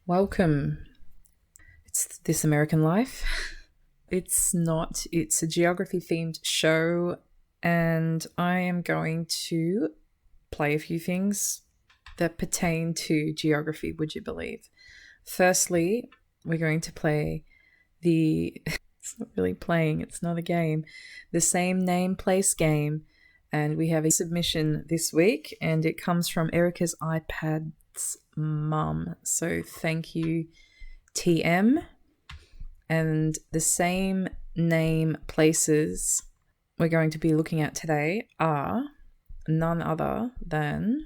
Welcome. It's This American Life. It's not, it's a geography themed show, and I am going to play a few things that pertain to geography, would you believe? Firstly, we're going to play it's not really playing, it's not a game, the same name place game. And we have a submission this week, and it comes from Erica's iPad's mum. So thank you, TM. And the same name places we're going to be looking at today are none other than,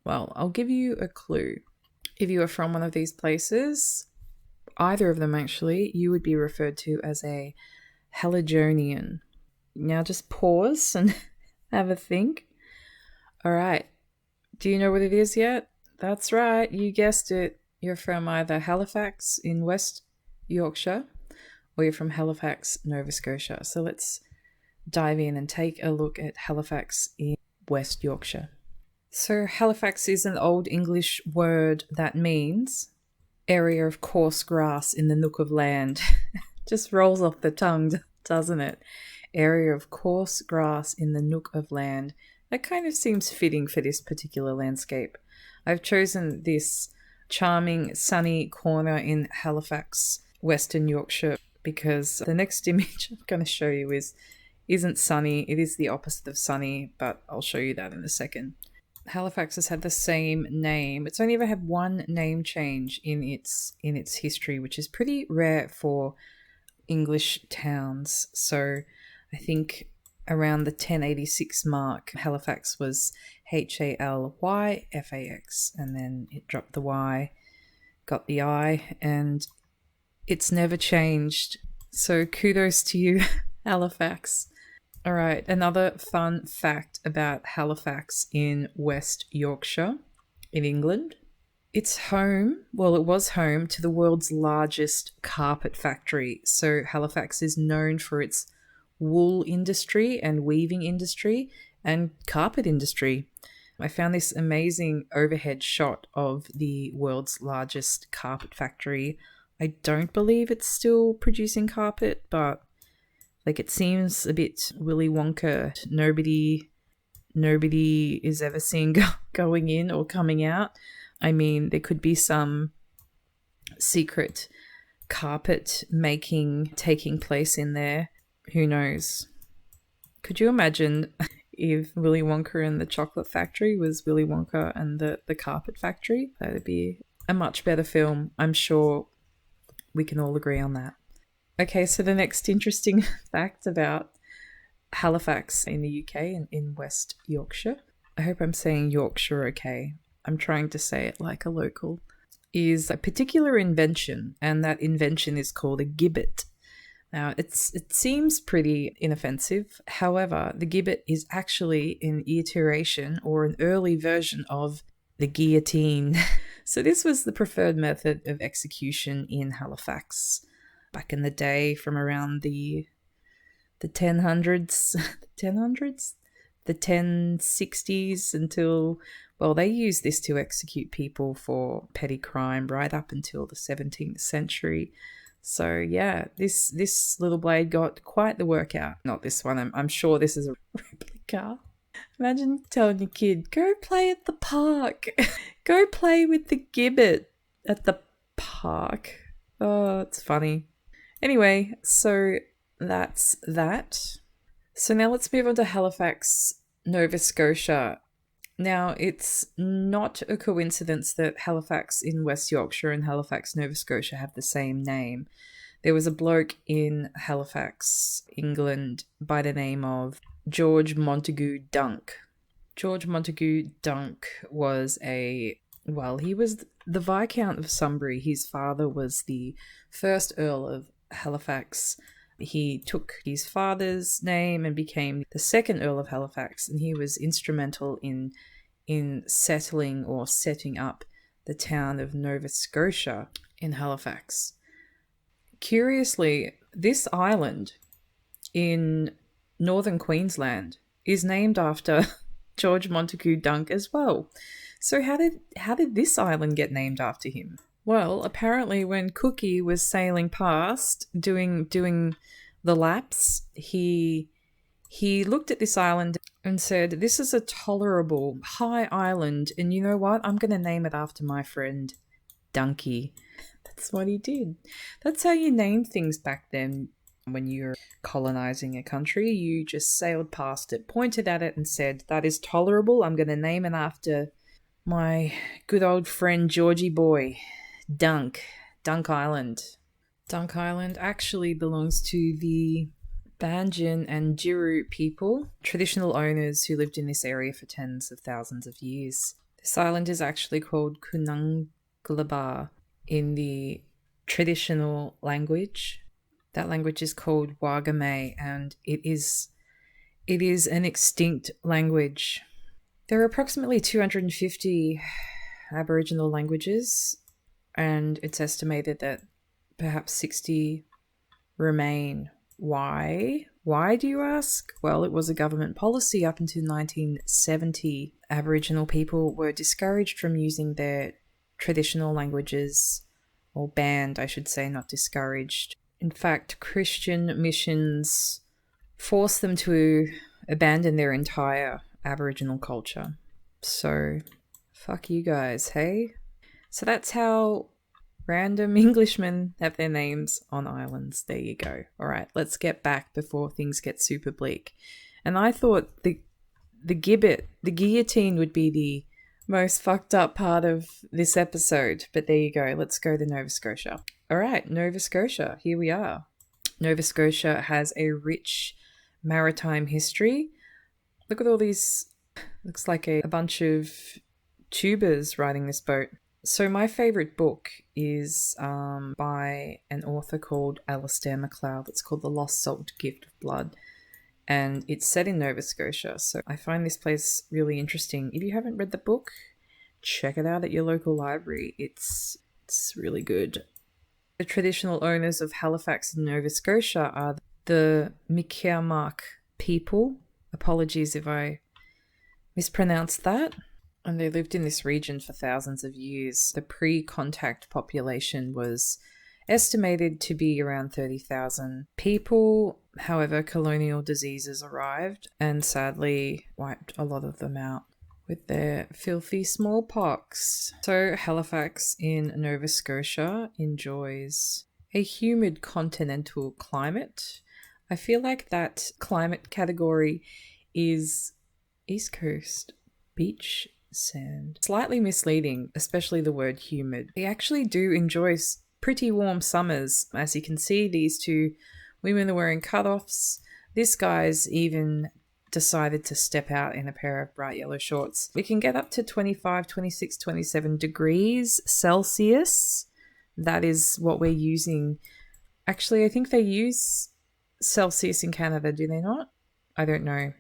well, I'll give you a clue. If you are from one of these places, either of them actually, you would be referred to as a Haligonian. Now just pause and have a think. All right. Do you know what it is yet? That's right. You guessed it. You're from either Halifax in West Yorkshire or you're from Halifax, Nova Scotia. So let's dive in and take a look at Halifax in West Yorkshire. So Halifax is an Old English word that means area of coarse grass in the nook of land. Just rolls off the tongue, doesn't it? Area of coarse grass in the nook of land. That kind of seems fitting for this particular landscape. I've chosen this charming sunny corner in Halifax, Western Yorkshire, because the next image I'm going to show you isn't sunny. It is the opposite of sunny, but I'll show you that in a second. Halifax has had the same name. It's only ever had one name change in its history, which is pretty rare for English towns. So I think around the 1086 mark, Halifax was Halyfax, and then it dropped the Y, got the I, and it's never changed. So kudos to you, Halifax. All right, another fun fact about Halifax in West Yorkshire in England. It was home to the world's largest carpet factory. So Halifax is known for its wool industry and weaving industry and carpet industry. I found this amazing overhead shot of the world's largest carpet factory. I don't believe it's still producing carpet, but it seems a bit Willy Wonka. Nobody is ever seen going in or coming out. I mean, there could be some secret carpet making taking place in there. Who knows? Could you imagine if Willy Wonka and the Chocolate Factory was Willy Wonka and the Carpet Factory? That would be a much better film. I'm sure we can all agree on that. Okay, so the next interesting fact about Halifax in the UK and in West Yorkshire, I hope I'm saying Yorkshire okay, I'm trying to say it like a local, is a particular invention, and that invention is called a gibbet. Now, it seems pretty inoffensive. However, the gibbet is actually an iteration or an early version of the guillotine. So this was the preferred method of execution in Halifax back in the day, from around the 1000s, the 1060s until, well, they used this to execute people for petty crime right up until the 17th century. So yeah, this little blade got quite the workout. Not this one. I'm sure this is a replica. Imagine telling your kid, go play at the park. Go play with the gibbet at the park. Oh, it's funny. Anyway, so that's that. So now let's move on to Halifax, Nova Scotia. Now, it's not a coincidence that Halifax in West Yorkshire and Halifax, Nova Scotia have the same name. There was a bloke in Halifax, England, by the name of George Montagu Dunk. George Montagu Dunk was he was the Viscount of Sunbury. His father was the first Earl of Halifax. He took his father's name and became the second Earl of Halifax, and he was instrumental in settling or setting up the town of Nova Scotia in Halifax. Curiously, this island in northern Queensland is named after George Montagu Dunk as well. So how did this island get named after him? Well, apparently when Cookie was sailing past doing the laps, he looked at this island and said, "This is a tolerable high island, and you know what? I'm going to name it after my friend Donkey." That's what he did. That's how you named things back then. When you're colonizing a country, you just sailed past it, pointed at it, and said, "That is tolerable. I'm going to name it after my good old friend Georgie Boy, Dunk Island." Dunk Island actually belongs to the Banjin and Jiru people, traditional owners who lived in this area for tens of thousands of years. This island is actually called Kunanglaba in the traditional language. That language is called Wagame, and it is an extinct language. There are approximately 250 Aboriginal languages, and it's estimated that perhaps 60 remain. Why? Why, do you ask? Well, it was a government policy up until 1970. Aboriginal people were discouraged from using their traditional languages, or banned, I should say, not discouraged. In fact, Christian missions forced them to abandon their entire Aboriginal culture. So, fuck you guys, hey? So that's how random Englishmen have their names on islands. There you go. All right, let's get back before things get super bleak. And I thought the guillotine would be the most fucked up part of this episode, but there you go. Let's go to Nova Scotia. All right, Nova Scotia, here we are. Nova Scotia has a rich maritime history. Look at all these, looks like a bunch of tubers riding this boat. So my favourite book is by an author called Alistair MacLeod. It's called The Lost Salt Gift of Blood, and it's set in Nova Scotia. So I find this place really interesting. If you haven't read the book, check it out at your local library. It's really good. The traditional owners of Halifax in Nova Scotia are the Mi'kmaq people. Apologies if I mispronounced that. And they lived in this region for thousands of years. The pre-contact population was estimated to be around 30,000 people. However, colonial diseases arrived and sadly wiped a lot of them out with their filthy smallpox. So Halifax in Nova Scotia enjoys a humid continental climate. I feel like that climate category is East Coast beach sand. Slightly misleading, especially the word humid. They actually do enjoy pretty warm summers. As you can see, these two women are wearing cutoffs. This guy's even decided to step out in a pair of bright yellow shorts. We can get up to 25, 26, 27 degrees Celsius. That is what we're using. Actually, I think they use Celsius in Canada, do they not? I don't know.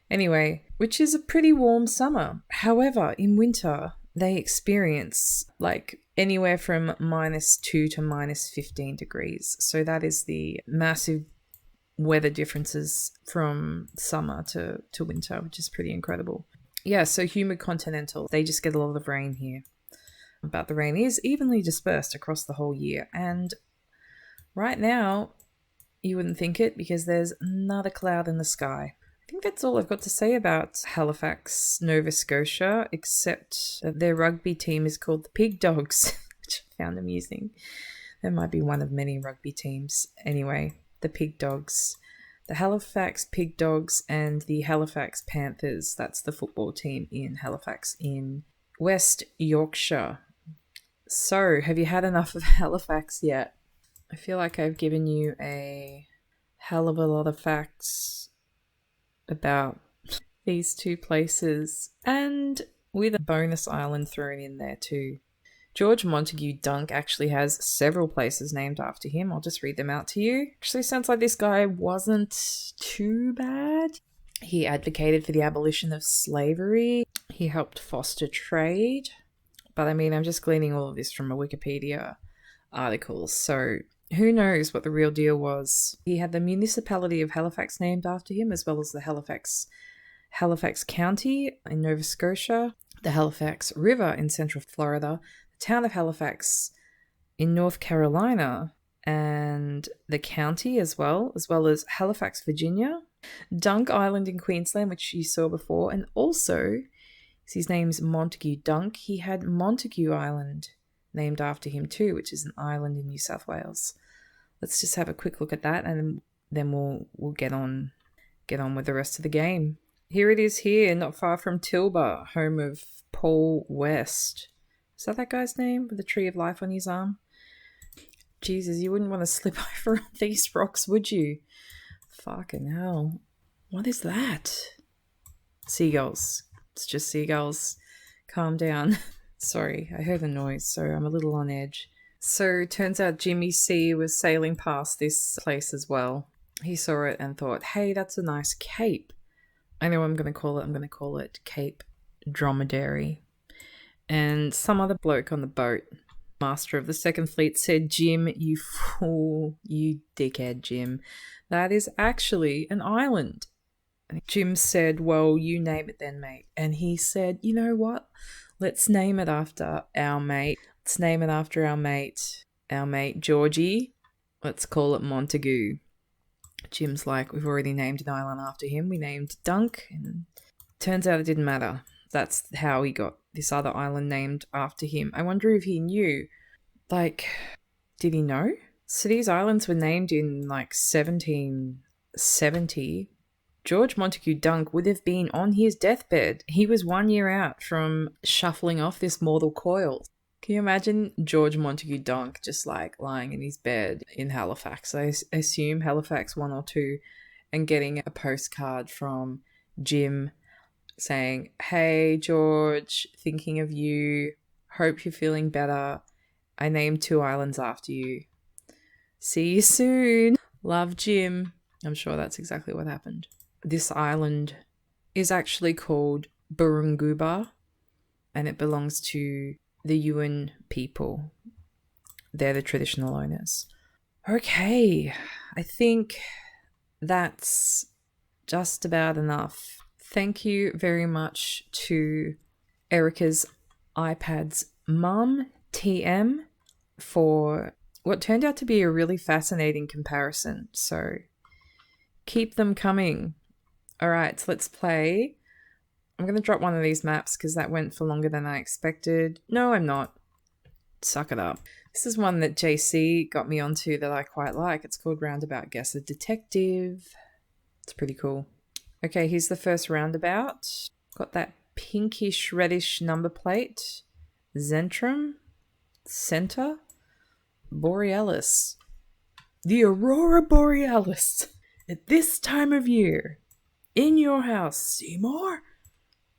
Anyway, which is a pretty warm summer. However, in winter, they experience like anywhere from -2 to -15 degrees. So that is the massive weather differences from summer to winter, which is pretty incredible. Yeah, so humid continental. They just get a lot of rain here. But the rain is evenly dispersed across the whole year. And right now, you wouldn't think it because there's not a cloud in the sky. I think that's all I've got to say about Halifax, Nova Scotia, except that their rugby team is called the Pig Dogs, which I found amusing. There might be one of many rugby teams. Anyway, the Pig Dogs. The Halifax Pig Dogs and the Halifax Panthers. That's the football team in Halifax in West Yorkshire. So, have you had enough of Halifax yet? I feel like I've given you a hell of a lot of facts about these two places, and with a bonus island thrown in there too. George Montague Dunk actually has several places named after him. I'll just read them out to you. Actually sounds like this guy wasn't too bad. He advocated for the abolition of slavery. He helped foster trade. But I mean, I'm just gleaning all of this from a Wikipedia article, so who knows what the real deal was. He had the municipality of Halifax named after him, as well as the Halifax Halifax County in Nova Scotia, the Halifax River in central Florida, the town of Halifax in North Carolina, and the county as well as Halifax, Virginia, Dunk Island in Queensland, which you saw before, and also, his name's Montague Dunk, he had Montague Island named after him too, which is an island in New South Wales. Let's just have a quick look at that, and then we'll get on with the rest of the game. Here it is here, not far from Tilba, home of Paul West. Is that guy's name with the tree of life on his arm? Jesus, you wouldn't want to slip over these rocks, would you? Fucking hell. What is that? Seagulls. It's just seagulls. Calm down. Sorry, I heard a noise, so I'm a little on edge. So, turns out Jimmy C was sailing past this place as well. He saw it and thought, hey, that's a nice cape. I know what I'm going to call it. I'm going to call it Cape Dromedary. And some other bloke on the boat, master of the Second Fleet, said, Jim, you fool, you dickhead, Jim. That is actually an island. And Jim said, well, you name it then, mate. And he said, you know what? Let's name it after our mate. Let's name it after our mate Georgie. Let's call it Montague. Jim's like, we've already named an island after him. We named Dunk, and turns out it didn't matter. That's how he got this other island named after him. I wonder if he knew. Like, did he know? So these islands were named in 1770. George Montague Dunk would have been on his deathbed. He was 1 year out from shuffling off this mortal coil. Can you imagine George Montague Dunk just lying in his bed in Halifax? I assume Halifax 1 or 2, and getting a postcard from Jim saying, hey, George, thinking of you. Hope you're feeling better. I named 2 islands after you. See you soon. Love, Jim. I'm sure that's exactly what happened. This island is actually called Burunguba, and it belongs to the Yuin people. They're the traditional owners. Okay, I think that's just about enough. Thank you very much to Erica's iPad's mum, TM, for what turned out to be a really fascinating comparison. So keep them coming. All right, so let's play. I'm going to drop one of these maps because that went for longer than I expected. No, I'm not. Suck it up. This is one that JC got me onto that I quite like. It's called Roundabout Guesser Detective. It's pretty cool. Okay, here's the first roundabout. Got that pinkish reddish number plate. Zentrum. Center. Borealis. The Aurora Borealis. At this time of year. In your house, Seymour.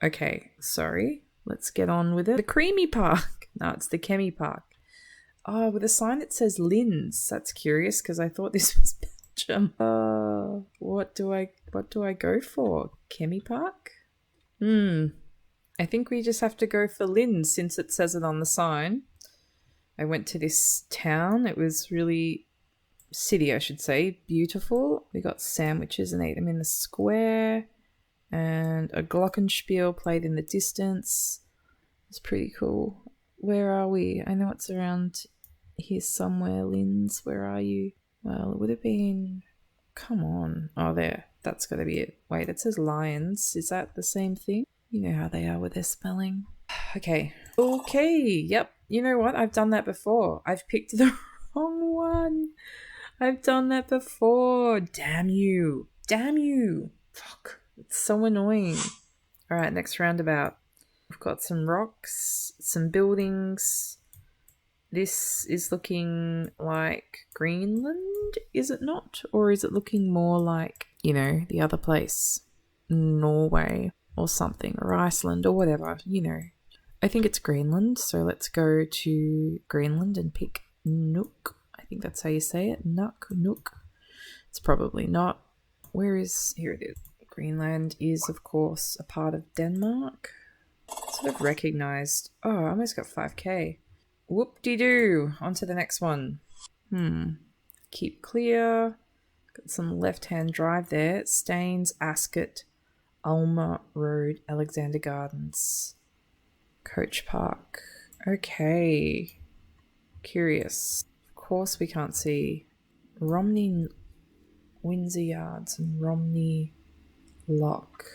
Okay, sorry. Let's get on with it. The Creamy Park. No, it's the Chemi Park. Oh, with a sign that says Linz. That's curious because I thought this was Belgium. What do I go for? Chemi Park? I think we just have to go for Linz since it says it on the sign. I went to this town. It was really city, I should say. Beautiful. We got sandwiches and ate them in the square. And a glockenspiel played in the distance. It's pretty cool. Where are we? I know it's around here somewhere. Linz, where are you? Well, it would have been... Come on. Oh, there. That's got to be it. Wait, it says Lions. Is that the same thing? You know how they are with their spelling. Okay. Yep. You know what? I've done that before. I've picked the wrong one. I've done that before. Damn you. Fuck. It's so annoying. All right, next roundabout. We've got some rocks, some buildings. This is looking like Greenland, is it not? Or is it looking more like, the other place? Norway or something, or Iceland or whatever, I think it's Greenland, so let's go to Greenland and pick Nook. I think that's how you say it. Nook. It's probably not. Here it is. Greenland is, of course, a part of Denmark. Sort of recognised. Oh, I almost got 5k. Whoop-de-doo. On to the next one. Keep clear. Got some left-hand drive there. Staines, Ascot, Alma Road, Alexander Gardens, Coach Park. Okay. Curious. Of course we can't see Romney Windsor Yards and Romney Lock.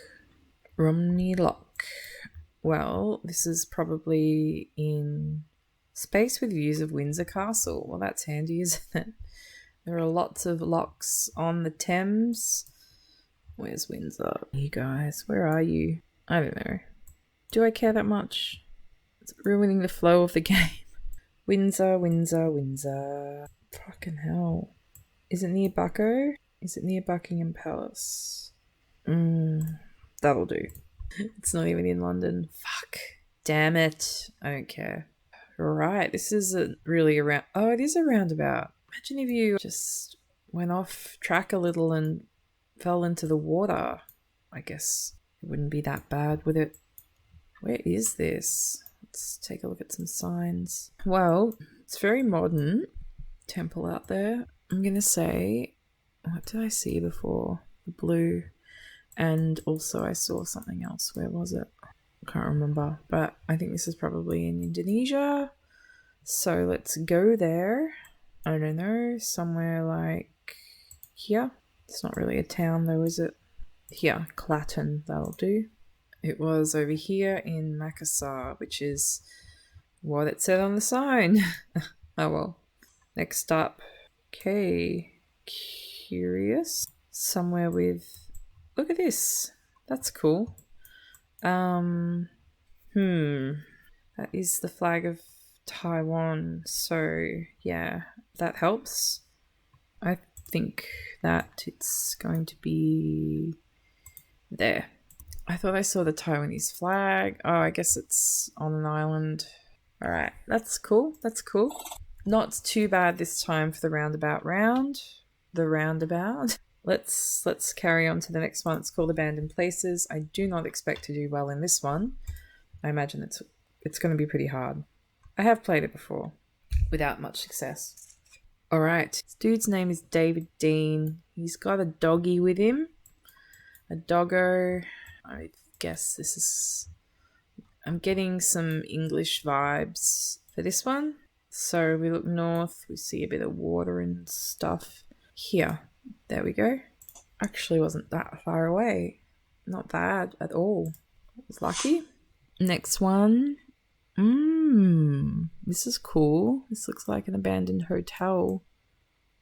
Romney Lock. Well, this is probably in space with views of Windsor Castle. Well, that's handy, isn't it? There are lots of locks on the Thames. Where's Windsor? You guys, where are you? I don't know. Do I care that much? It's ruining the flow of the game. Windsor, Windsor, Windsor. Fucking hell. Is it near Bucko? Is it near Buckingham Palace? That'll do. It's not even in London. Fuck. Damn it. I don't care. Right, this isn't really a round... Oh, it is a roundabout. Imagine if you just went off track a little and fell into the water. I guess it wouldn't be that bad, would it? Where is this? Let's take a look at some signs. Well, it's very modern. Temple out there. I'm going to say... What did I see before? The blue. And also I saw something else. Where was it? I can't remember. But I think this is probably in Indonesia. So let's go there. I don't know. Somewhere like here. It's not really a town though, is it? Here. Klaten. That'll do. It was over here in Makassar, which is what it said on the sign. Oh well. Next up. Okay. Curious. Somewhere with... Look at this. That's cool. That is the flag of Taiwan. So, yeah, that helps. I think that it's going to be there. I thought I saw the Taiwanese flag. Oh, I guess it's on an island. All right, that's cool. That's cool. Not too bad this time for the roundabout round. The roundabout. Let's carry on to the next one. It's called Abandoned Places. I do not expect to do well in this one. I imagine it's going to be pretty hard. I have played it before without much success. All right. This dude's name is David Dean. He's got a doggy with him. A doggo. I guess this is... I'm getting some English vibes for this one. So we look north. We see a bit of water and stuff. Here. There we go. Actually wasn't that far away. Not bad at all. I was lucky. Next one. This is cool. This looks like an abandoned hotel.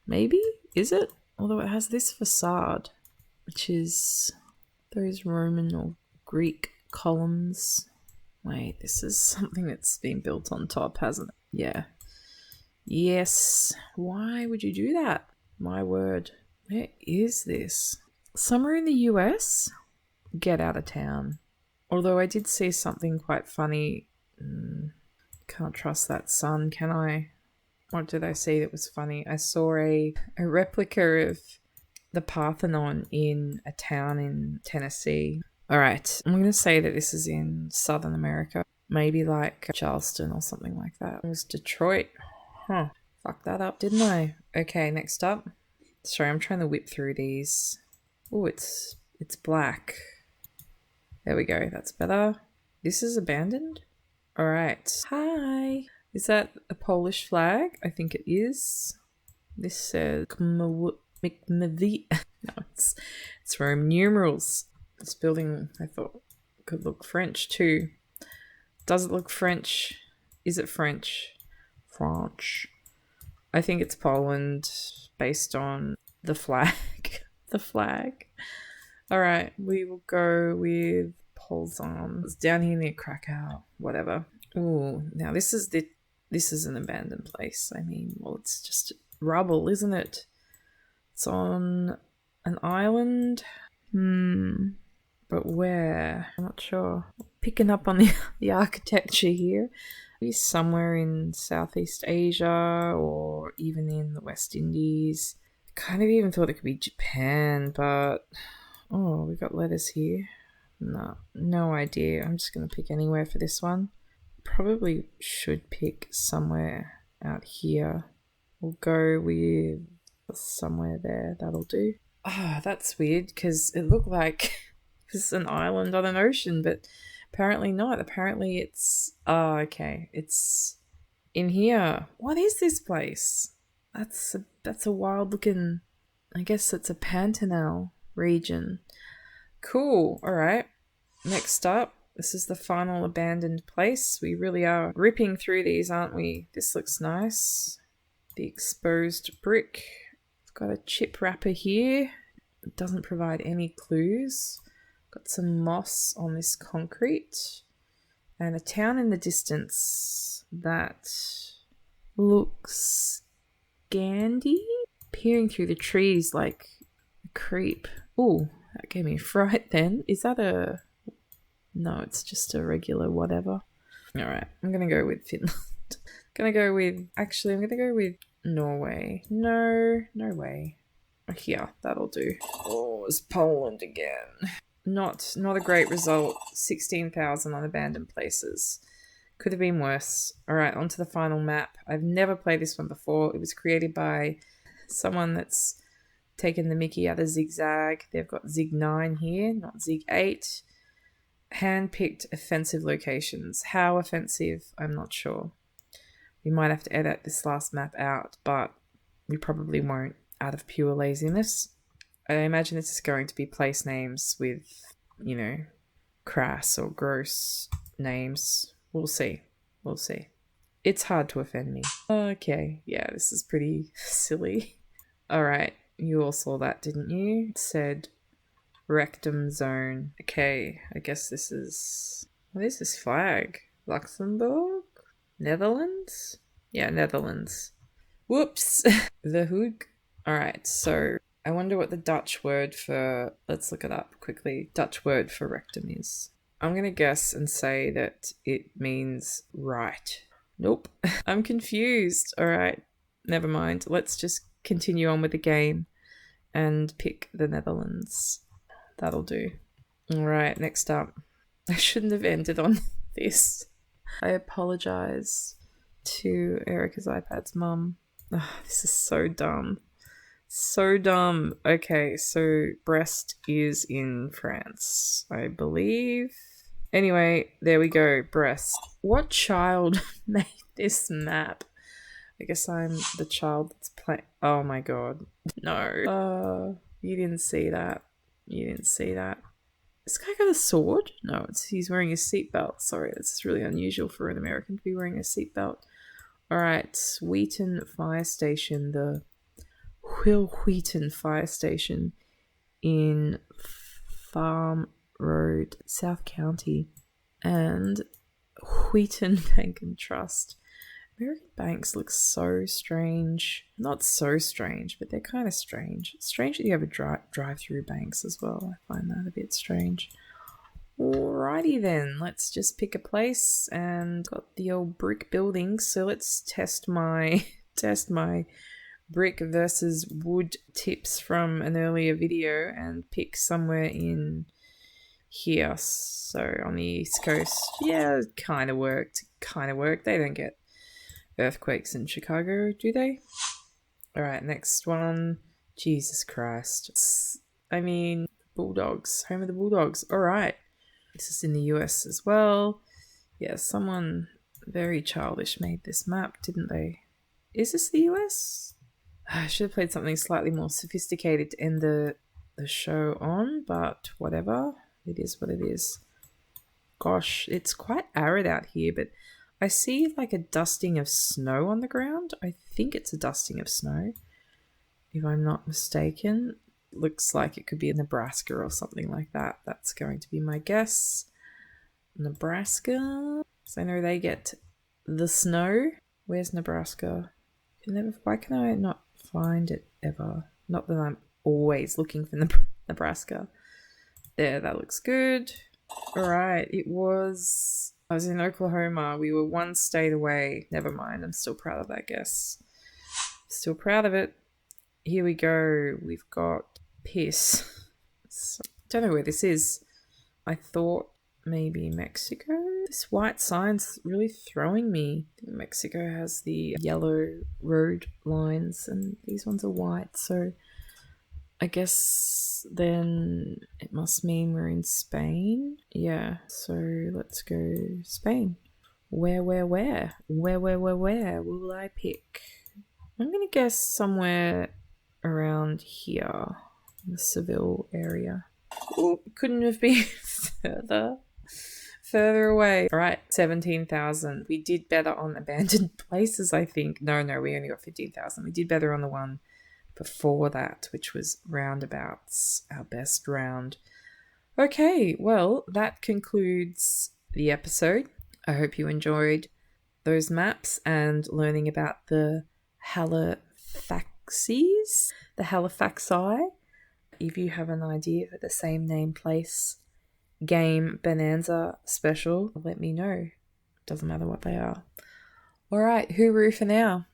Maybe? Is it? Although it has this facade, which is those Roman or Greek columns. Wait, this is something that's been built on top, hasn't it? Yeah. Yes. Why would you do that? My word. Where is this? Somewhere in the US? Get out of town. Although I did see something quite funny. Can't trust that sun, can I? What did I see that was funny? I saw a replica of the Parthenon in a town in Tennessee. Alright, I'm going to say that this is in Southern America. Maybe like Charleston or something like that. It was Detroit. Huh. Fucked that up, didn't I? Okay, next up. Sorry, I'm trying to whip through these. Oh, it's black. There we go. That's better. This is abandoned? All right. Hi. Is that a Polish flag? I think it is. This says McMavie. No, it's Roman numerals. This building, I thought, could look French too. Does it look French? Is it French? French. I think it's Poland based on the flag. The flag. All right, we will go with Polzon. It's down here near Krakow. Whatever. Oh, now this is an abandoned place. I mean, well, it's just rubble, isn't it? It's on an island. But where? I'm not sure. Picking up on the architecture here. Maybe somewhere in Southeast Asia or even in the West Indies. I kind of even thought it could be Japan, but... Oh, we got letters here. No idea. I'm just going to pick anywhere for this one. Probably should pick somewhere out here. We'll go with somewhere there. That'll do. Ah, that's weird because it looked like It's an island on an ocean, but apparently not. Apparently it's... Oh, okay. It's in here. What is this place? That's a wild looking... I guess it's a Pantanal region. Cool. All right. Next up, this is the final abandoned place. We really are ripping through these, aren't we? This looks nice. The exposed brick. It's got a chip wrapper here. It doesn't provide any clues. Got some moss on this concrete. And a town in the distance that looks Gandhi. Peering through the trees like a creep. Ooh, that gave me a fright then. Is that a... No, it's just a regular whatever. Alright, I'm gonna go with Finland. Actually, I'm gonna go with Norway. No way. Here, that'll do. Oh, it's Poland again. Not a great result. 16,000 on abandoned places. Could have been worse. Alright, on to the final map. I've never played this one before. It was created by someone that's taken the mickey out of Zigzag. They've got Zig 9 here, not Zig 8. Hand-picked offensive locations. How offensive? I'm not sure. We might have to edit this last map out, but we probably won't out of pure laziness. I imagine this is going to be place names with, you know, crass or gross names. We'll see. It's hard to offend me. Okay, yeah, this is pretty silly. Alright, you all saw that, didn't you? It said rectum zone. Okay, I guess this is... What is this flag? Luxembourg? Netherlands? Yeah, Netherlands. Whoops! The Hoog. Alright, so I wonder what the Dutch word for... Let's look it up quickly. Dutch word for rectum is. I'm gonna guess and say that it means right. Nope. I'm confused. Alright, never mind. Let's just continue on with the game and pick the Netherlands. That'll do. Alright, next up. I shouldn't have ended on this. I apologize to Erica's iPad's mum. Oh, this is so dumb. So dumb. Okay, so Brest is in France, I believe. Anyway, there we go, Brest. What child made this map? I guess I'm the child that's playing. Oh my god. No. You didn't see that. This guy got a sword? No, he's wearing a seatbelt. Sorry, this is really unusual for an American to be wearing a seatbelt. Alright, Wheaton Fire Station. The Wheaton Fire Station in Farm Road, South County. And Wheaton Bank and Trust. American banks look so strange. Not so strange, but they're kind of strange. It's strange that you have a drive-through banks as well. I find that a bit strange. Alrighty then, let's just pick a place and got the old brick buildings. So let's test my brick versus wood tips from an earlier video and pick somewhere in here. So on the East Coast, yeah, it kind of worked. They don't get earthquakes in Chicago, do they? Alright, next one. Jesus Christ. I mean, Bulldogs. Home of the Bulldogs. Alright. This is in the US as well. Yeah, someone very childish made this map, didn't they? Is this the US? I should have played something slightly more sophisticated to end the show on, but whatever. It is what it is. Gosh, it's quite arid out here, but I see like a dusting of snow on the ground. I think it's a dusting of snow, if I'm not mistaken. Looks like it could be Nebraska or something like that. That's going to be my guess. Nebraska. So I know they get the snow. Where's Nebraska? Why can I not find it ever? Not that I'm always looking for Nebraska. There, that looks good. Alright, I was in Oklahoma. We were one state away. Never mind, I'm still proud of that guess. Still proud of it. Here we go. We've got piss. So, don't know where this is. I thought maybe Mexico? This white sign's really throwing me. I think Mexico has the yellow road lines and these ones are white, so I guess then it must mean we're in Spain. Yeah, so let's go Spain. Where will I pick? I'm going to guess somewhere around here, the Seville area. Ooh, couldn't have been further away. All right, 17,000. We did better on abandoned places, I think. No, we only got 15,000. We did better on the one before that, which was roundabouts, our best round. Okay, well, that concludes the episode. I hope you enjoyed those maps and learning about the Halifaxes, the Halifaxi. If you have an idea for the same name place game bonanza special, let me know. Doesn't matter what they are. All right, hooroo for now.